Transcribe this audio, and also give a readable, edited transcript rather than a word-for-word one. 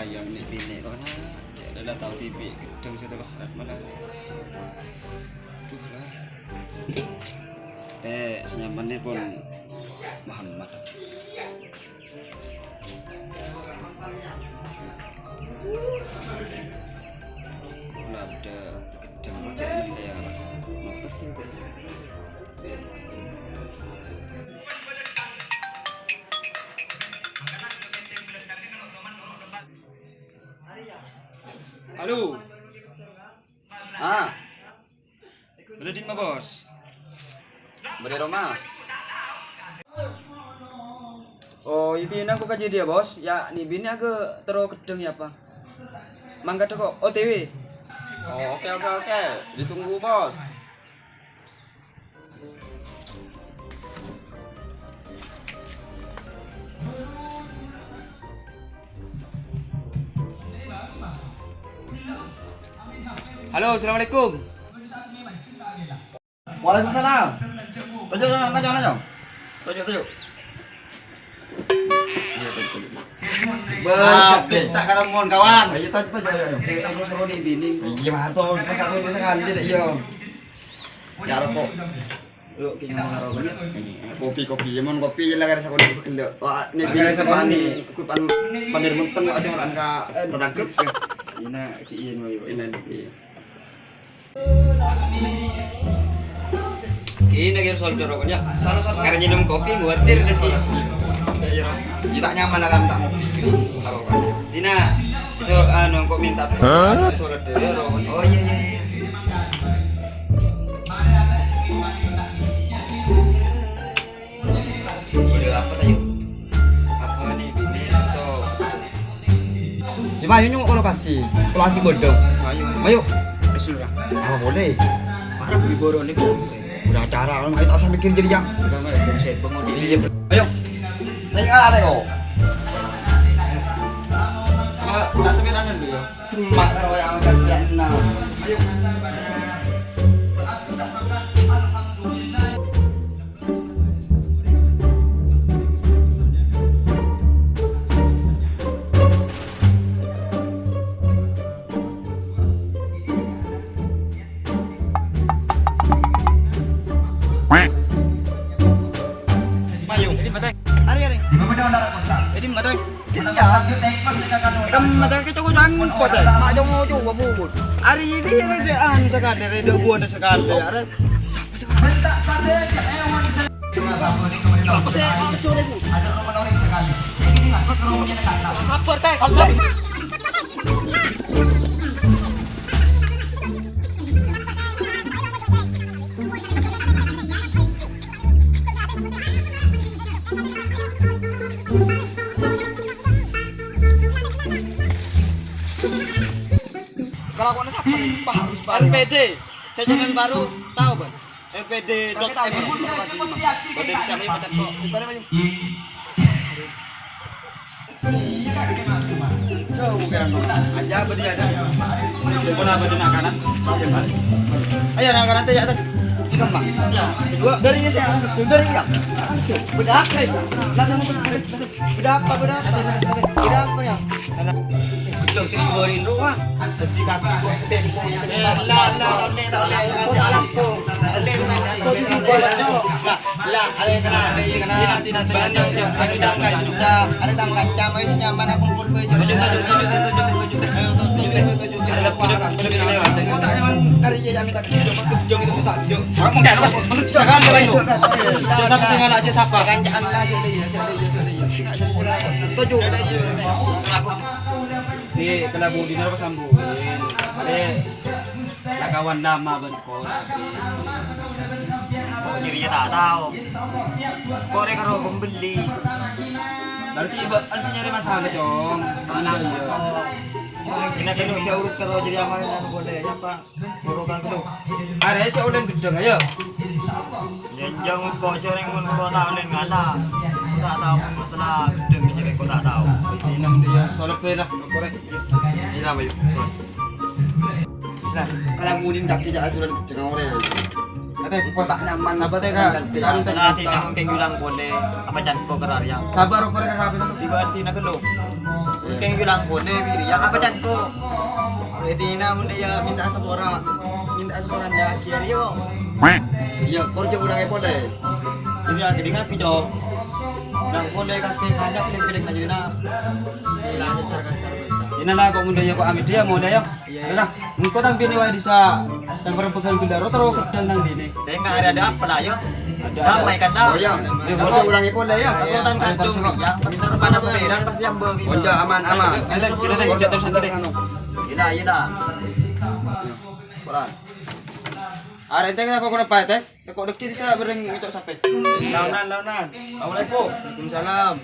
ayam nih bini kan ya udah tahu TV gedung situ lah mana senyamannya pun Muhammad lah udah gedung macam ini ya motor tuh halo. Udah di mana, Bos? Beri Roma. Oh, itu aku kaji dia, Bos. Ya, nih bini aku terus kedeng ya, Pak. Mangga kok OTW. Oh, oke. Ditunggu, Bos. Halo, assalamualaikum. Waalaikumsalam. Tujuh. Tujuh. Tak kata mohon kawan. Ayo, tujuh. Kita terus seru nih bini. Iya, mantap. Masa tuh sekali deh, iya. Ya rokok. Yuk, kita mau rokoknya. Kopi. Mon kopi je lah kan saya kudu kendo. Wah, ni biasa pani. Ku panir menteng ada orang ka tertangkep. Ina kiin mo yun. Ina. Ini lagi soal rokoknya. Karena minum kopi muatir deh sih. Iya. Tak nyaman lah kan tak ngopi. Dina, so kok minta soal deh rokoknya. Oh iya. Ide apa tayo? Apa nih bini to? Di mana nyung lokasi? Lagi bodong. Ayo. Usul lah. Ah boleh. Parah beli borong nih kok. Udah acara orang kita asal mikir jadi yang. Enggak ada saya pengen Iya. Ayo. Tinggal ada kok. Enggak sembilan dulu ya. Semak karo yang angka 96. Ayo. Jadi matang. Iya. Kam matang ke coko jang kota. Mak jong ojo babut. Hari ini redaan sekali, reda buan sekali. Ada sampai sekali. Apa sih ojo deh bu? Ada menarik sekali. Sabar teh. Kalau aku nasi apa nih? Pak harus LPD, sejalan baru tahu bang? LPD.m. Bode bisa nih padat kok. Sebentar aja. Jauh bukan dong. Aja beri ada. Telepon apa di kanan? Oke pak. Ayo nak kanan teh ya teh. Si kembang. Ya, si dua. Dari ya saya dari ya. Beda apa ya? Beda apa ya? Jauh sini borin doang. Di kaki gua gede. Lah tahun ini alam tuh. Ya, ada kena. Nanti Ada tangga jam ayo nyaman aku kumpul pe. Kau tak nyaman dari ya minta jom itu tak jom. Orang mau kayak apa? Sekarang apa itu? Jangan sengaja aja siapa? Ganjaan lah jadi ya. Tujuh. Di kena budi apa sambuin. Ada kawan lama benko tapi dirinya tak tahu. Korek karo pembeli. Berarti harus nyari masalah dong. Mana ya? Ini kedua saya urus kalau jadi amalan dan boleh apa? Burukan kedua. Ada si Odin gedeng ayo. Jenjang kok cereng pun kau tahu nih ngala. Tak tahu masalah gedeng jadi kau tak tahu. Ini namanya dia solok lah korek. Ini nama yuk. Nah, kalau mudin tak kerja aturan jangan orang. Ada Kau tak nyaman. sabar teh kak. Nanti kamu bilang boleh apa jangan kau kerar yang. Sabar korek kakak itu. Tiba hati nak lo. yang bilang kone biri yang apa can ko jadi namun dia minta sepora dah kiri yo iya korjo udah ngepo deh ini lagi dengan pijo dan kone kaki ngajak pilih jadi na hilangnya kasar Ina lah kok munda ya kok amit dia mau daya. Iya. Engko tang bini wae disa tang perempuan gendaro terus kedang tang bini. Saya enggak ada apa lah yo. Ramai kan dah. Oh iya. Korjo ulangi pun deh ya. Aku tan kacung yang minta sepana pemeran pasti yang begitu. Konjo aman. Kita jatuh santai. Iya dah. Peran. Are teh aku kena pae teh. Kok dekir bisa bereng itu sampai. Launan. Assalamualaikum. Waalaikumsalam.